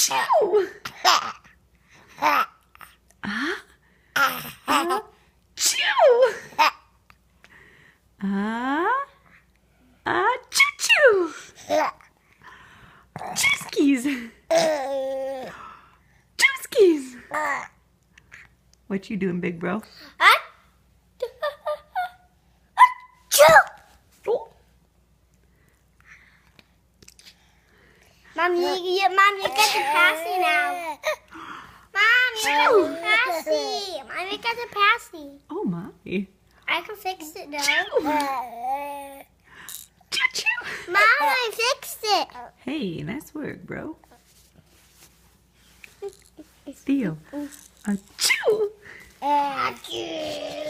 Achoo! Achoo! Choo-choo! Chooskies! Chooskies! What you doing, big bro? Oh. Mom, you get the passy now. Mom, you get the passy. Mom, you get the passy. Oh my. I can fix it now. Choo-choo! Mom, I fixed it. Hey, nice work, bro. Theo. Achoo! Achoo.